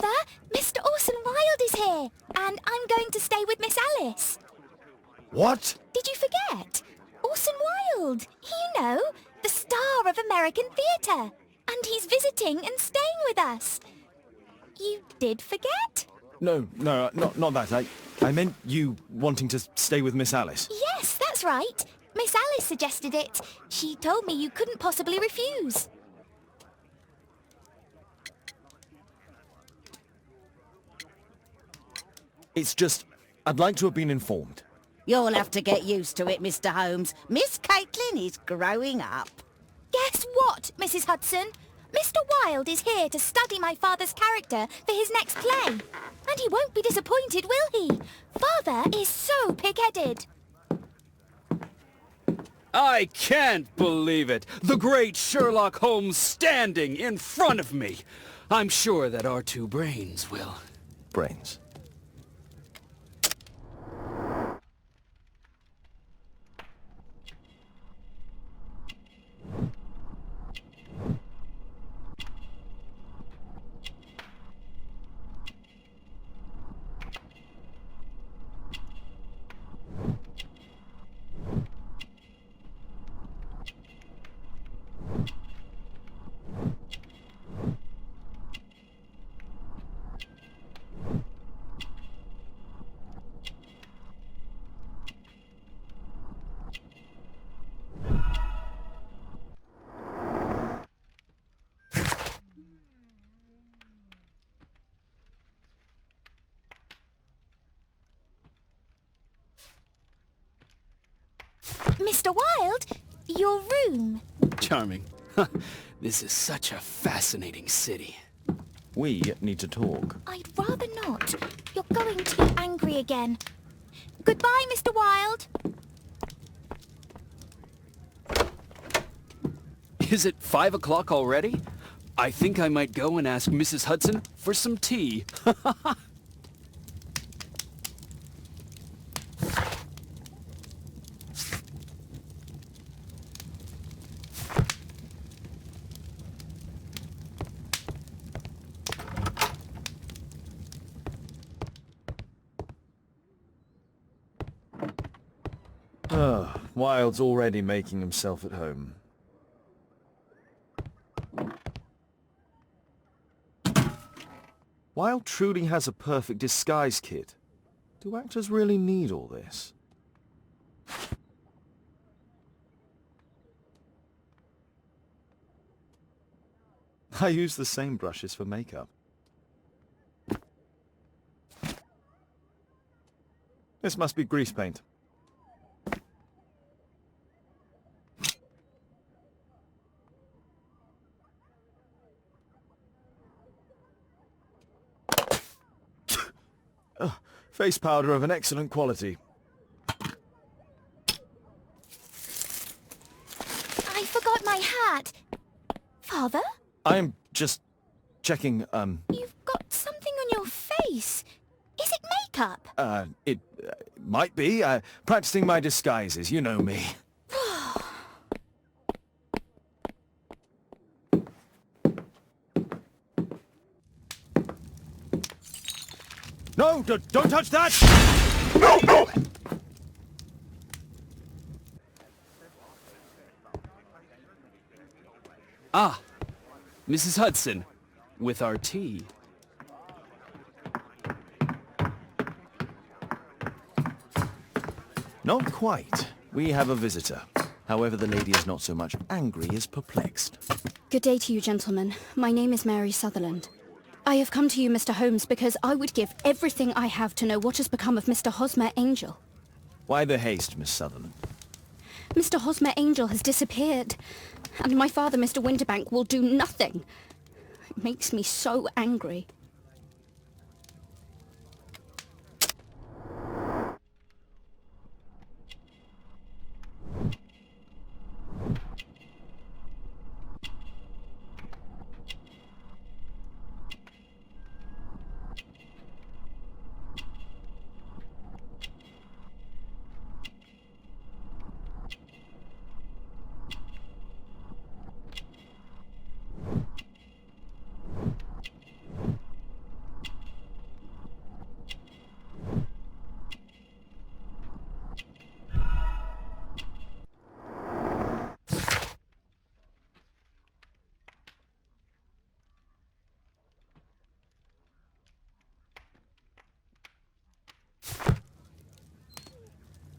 Father, Mr. Orson Wilde is here, and I'm going to stay with Miss Alice. What? Did you forget? Orson Wilde, you know, the star of American theatre. And he's visiting and staying with us. You did forget? No, not that. I meant you wanting to stay with Miss Alice. Yes, that's right. Miss Alice suggested it. She told me you couldn't possibly refuse. It's just, I'd like to have been informed. You'll have to get used to it, Mr. Holmes. Miss Caitlin is growing up. Guess what, Mrs. Hudson? Mr. Wilde is here to study my father's character for his next play. And he won't be disappointed, will he? Father is so pig-headed. I can't believe it! The great Sherlock Holmes standing in front of me! I'm sure that our two brains will... Brains. Mr. Wilde, your room. Charming. This is such a fascinating city. We need to talk. I'd rather not. You're going to be angry again. Goodbye, Mr. Wilde. Is it 5 o'clock already? I think I might go and ask Mrs. Hudson for some tea. Wilde's already making himself at home. Wilde truly has a perfect disguise kit. Do actors really need all this? I use the same brushes for makeup. This must be grease paint. Face powder of an excellent quality. I forgot my hat. Father? I'm just checking, You've got something on your face. Is it makeup? It might be. Practicing my disguises, you know me. No, don't touch that! No! Ah, Mrs. Hudson, with our tea. Not quite. We have a visitor. However, the lady is not so much angry as perplexed. Good day to you, gentlemen. My name is Mary Sutherland. I have come to you, Mr. Holmes, because I would give everything I have to know what has become of Mr. Hosmer Angel. Why the haste, Miss Sutherland? Mr. Hosmer Angel has disappeared, and my father, Mr. Winterbank, will do nothing. It makes me so angry.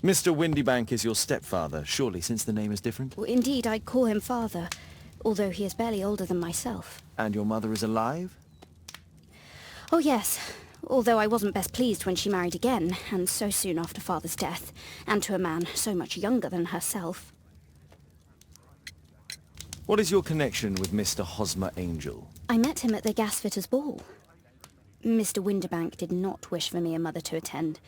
Mr. Windybank is your stepfather, surely, since the name is different? Well, indeed, I call him father, although he is barely older than myself. And your mother is alive? Oh yes, although I wasn't best pleased when she married again, and so soon after father's death, and to a man so much younger than herself. What is your connection with Mr. Hosmer Angel? I met him at the gasfitter's ball. Mr. Windybank did not wish for me and Mother to attend.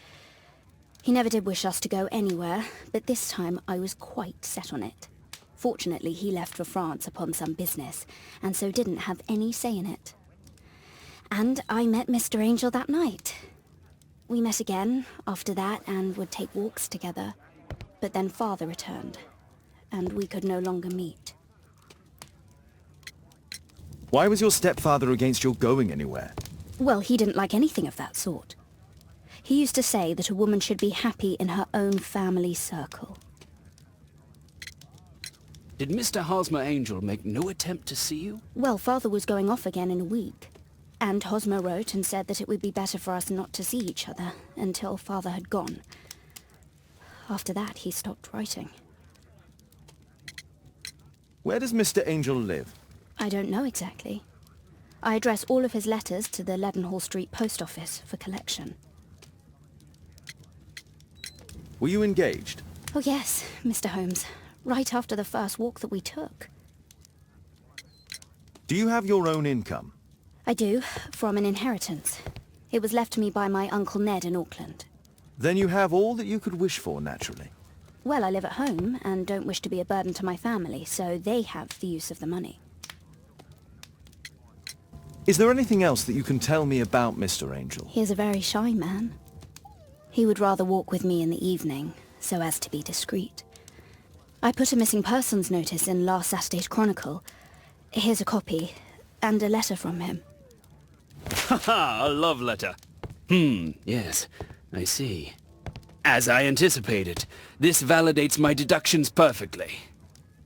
He never did wish us to go anywhere, but this time I was quite set on it. Fortunately, he left for France upon some business, and so didn't have any say in it. And I met Mr. Angel that night. We met again after that and would take walks together. But then Father returned, and we could no longer meet. Why was your stepfather against your going anywhere? Well, he didn't like anything of that sort. He used to say that a woman should be happy in her own family circle. Did Mr. Hosmer Angel make no attempt to see you? Well, Father was going off again in a week. And Hosmer wrote and said that it would be better for us not to see each other until Father had gone. After that, he stopped writing. Where does Mr. Angel live? I don't know exactly. I address all of his letters to the Leadenhall Street Post Office for collection. Were you engaged? Oh yes, Mr. Holmes. Right after the first walk that we took. Do you have your own income? I do, from an inheritance. It was left to me by my Uncle Ned in Auckland. Then you have all that you could wish for, naturally. Well, I live at home and don't wish to be a burden to my family, so they have the use of the money. Is there anything else that you can tell me about Mr. Angel? He is a very shy man. He would rather walk with me in the evening, so as to be discreet. I put a missing persons notice in last Saturday's Chronicle. Here's a copy, and a letter from him. Haha, a love letter. Yes, I see. As I anticipated, this validates my deductions perfectly.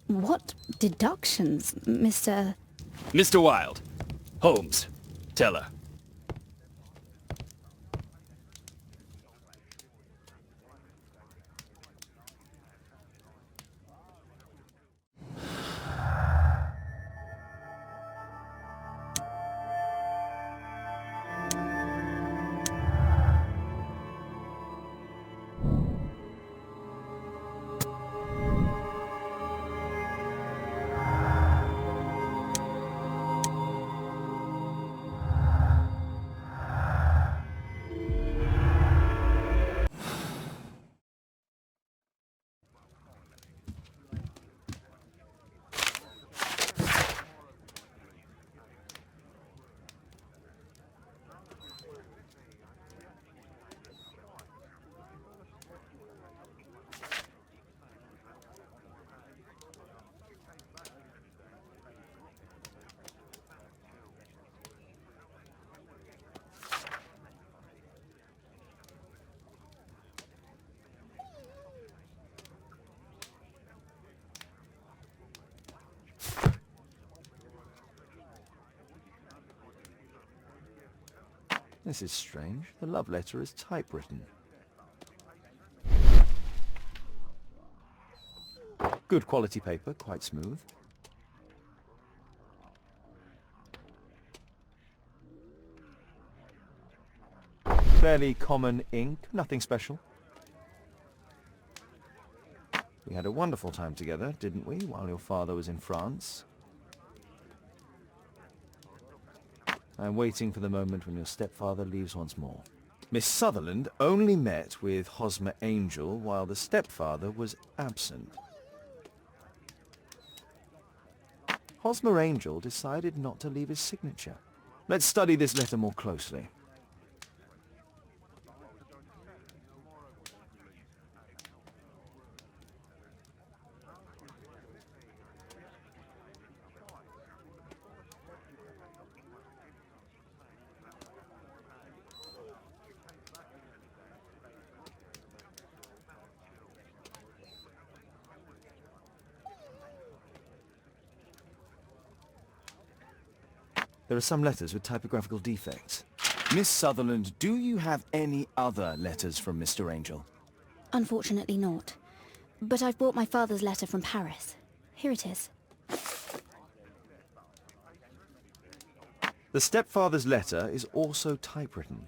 What deductions, Mr... Mr. Wilde. Holmes. Tell her. This is strange. The love letter is typewritten. Good quality paper, quite smooth. Fairly common ink, nothing special. We had a wonderful time together, didn't we, while your father was in France? I'm waiting for the moment when your stepfather leaves once more. Miss Sutherland only met with Hosmer Angel while the stepfather was absent. Hosmer Angel decided not to leave his signature. Let's study this letter more closely. There are some letters with typographical defects. Miss Sutherland, do you have any other letters from Mr. Angel? Unfortunately not. But I've brought my father's letter from Paris. Here it is. The stepfather's letter is also typewritten.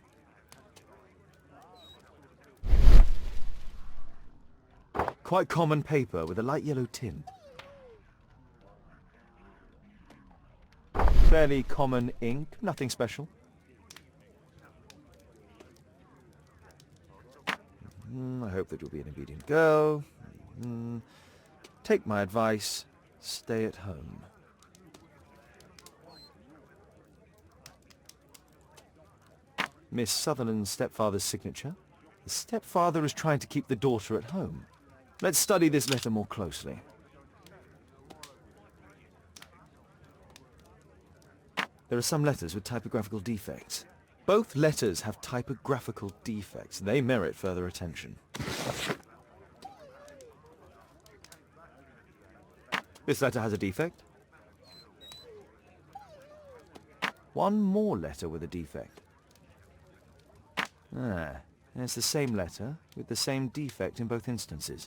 Quite common paper with a light yellow tint. Fairly common ink, nothing special. I hope that you'll be an obedient girl. Take my advice, stay at home. Miss Sutherland's stepfather's signature. The stepfather is trying to keep the daughter at home. Let's study this letter more closely. There are some letters with typographical defects. Both letters have typographical defects. They merit further attention. This letter has a defect. One more letter with a defect. It's the same letter with the same defect in both instances.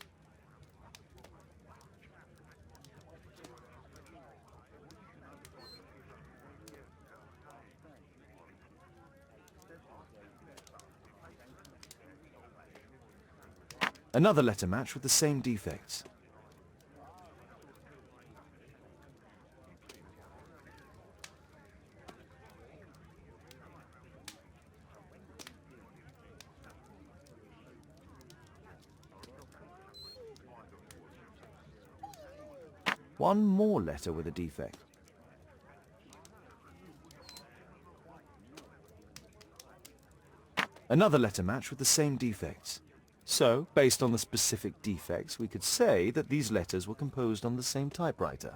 Another letter match with the same defects. One more letter with a defect. Another letter match with the same defects. So, based on the specific defects, we could say that these letters were composed on the same typewriter.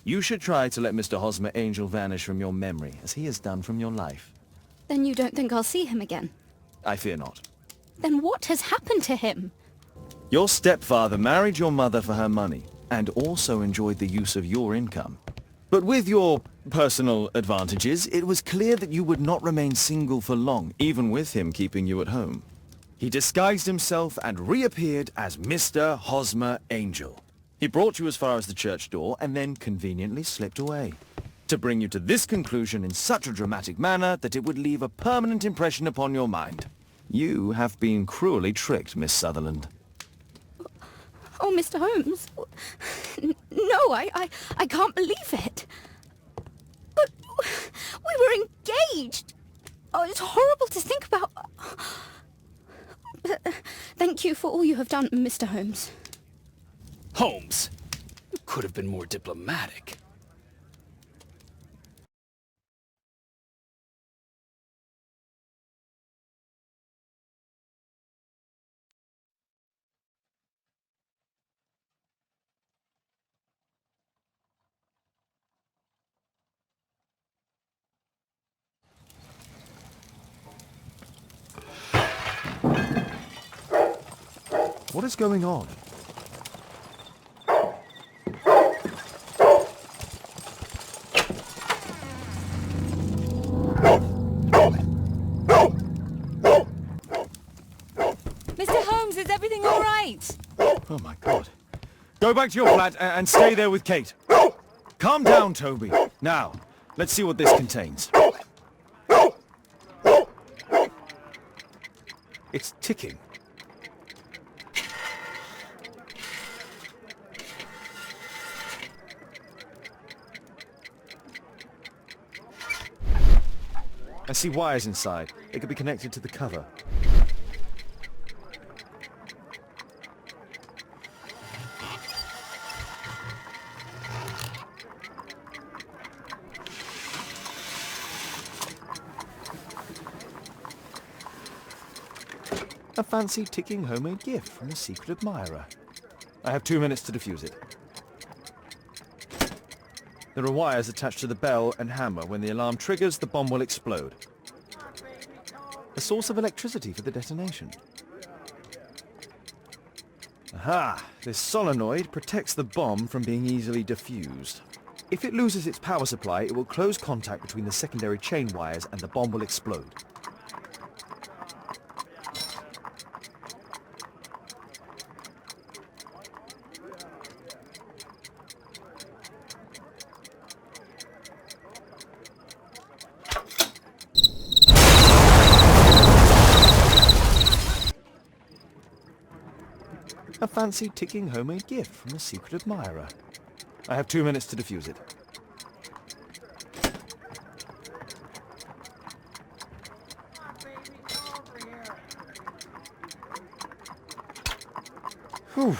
You should try to let Mr. Hosmer Angel vanish from your memory, as he has done from your life. Then you don't think I'll see him again? I fear not. Then what has happened to him? Your stepfather married your mother for her money, and also enjoyed the use of your income. But with your personal advantages, it was clear that you would not remain single for long, even with him keeping you at home. He disguised himself and reappeared as Mr. Hosmer Angel. He brought you as far as the church door and then conveniently slipped away, to bring you to this conclusion in such a dramatic manner that it would leave a permanent impression upon your mind. You have been cruelly tricked, Miss Sutherland. Oh, Mr. Holmes. No, I can't believe it. But we were engaged. Oh, it's horrible to think about. But, thank you for all you have done, Mr. Holmes. Holmes, you could have been more diplomatic. What is going on? Mr. Holmes, is everything all right? Oh my God. Go back to your flat and stay there with Kate. Calm down, Toby. Now, let's see what this contains. It's ticking. I see wires inside. It could be connected to the cover. A fancy ticking homemade gift from a secret admirer. I have 2 minutes to defuse it. There are wires attached to the bell and hammer. When the alarm triggers, the bomb will explode. A source of electricity for the detonation. Aha! This solenoid protects the bomb from being easily diffused. If it loses its power supply, it will close contact between the secondary chain wires and the bomb will explode. A fancy ticking homemade gift from a secret admirer. I have 2 minutes to defuse it. Whew.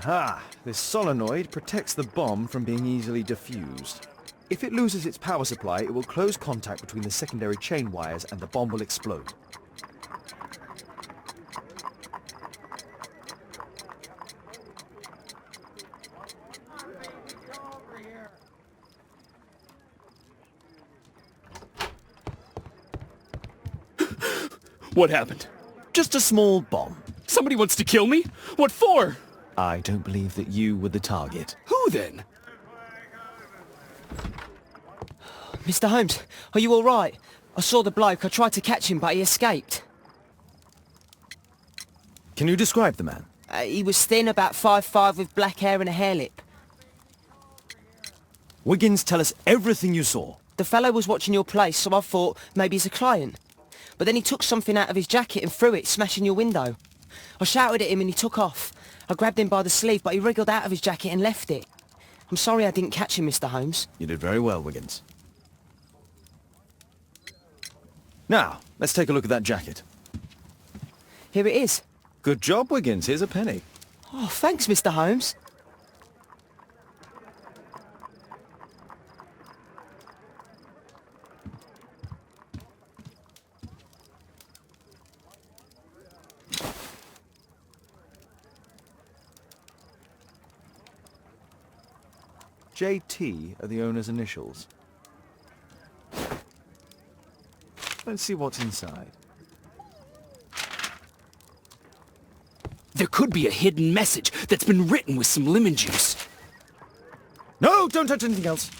Aha! This solenoid protects the bomb from being easily diffused. If it loses its power supply, it will close contact between the secondary chain wires and the bomb will explode. What happened? Just a small bomb. Somebody wants to kill me? What for? I don't believe that you were the target. Who then? Mr. Holmes, are you all right? I saw the bloke. I tried to catch him, but he escaped. Can you describe the man? He was thin, about 5'5", with black hair and a hair lip. Wiggins, tell us everything you saw. The fellow was watching your place, so I thought maybe he's a client. But then he took something out of his jacket and threw it, smashing your window. I shouted at him and he took off. I grabbed him by the sleeve, but he wriggled out of his jacket and left it. I'm sorry I didn't catch him, Mr. Holmes. You did very well, Wiggins. Now, let's take a look at that jacket. Here it is. Good job, Wiggins. Here's a penny. Oh, thanks, Mr. Holmes. JT are the owner's initials. Let's see what's inside. There could be a hidden message that's been written with some lemon juice. No, don't touch anything else.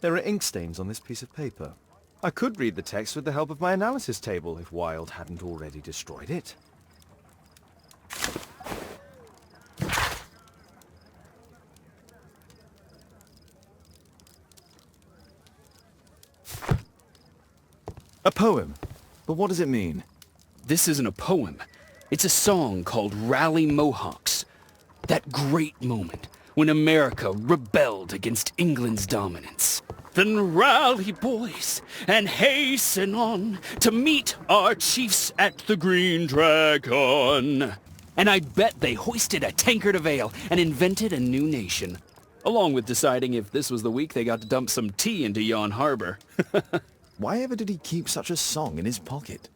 There are ink stains on this piece of paper. I could read the text with the help of my analysis table if Wilde hadn't already destroyed it. A poem. But what does it mean? This isn't a poem. It's a song called Rally Mohawks. That great moment when America rebelled against England's dominance. Then rally, boys, and hasten on to meet our chiefs at the Green Dragon. And I bet they hoisted a tankard of ale and invented a new nation. Along with deciding if this was the week they got to dump some tea into yon harbor. Why ever did he keep such a song in his pocket?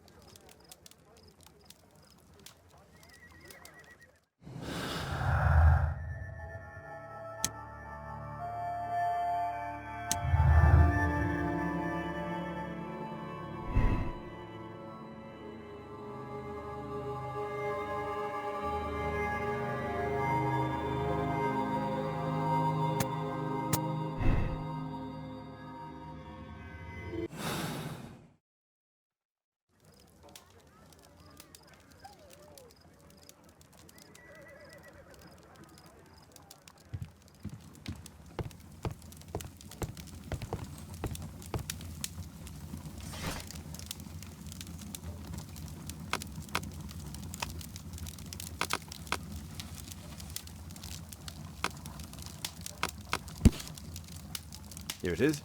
Here it is.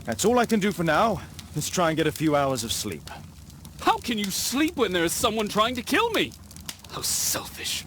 That's all I can do for now. Let's try and get a few hours of sleep. How can you sleep when there is someone trying to kill me? How selfish.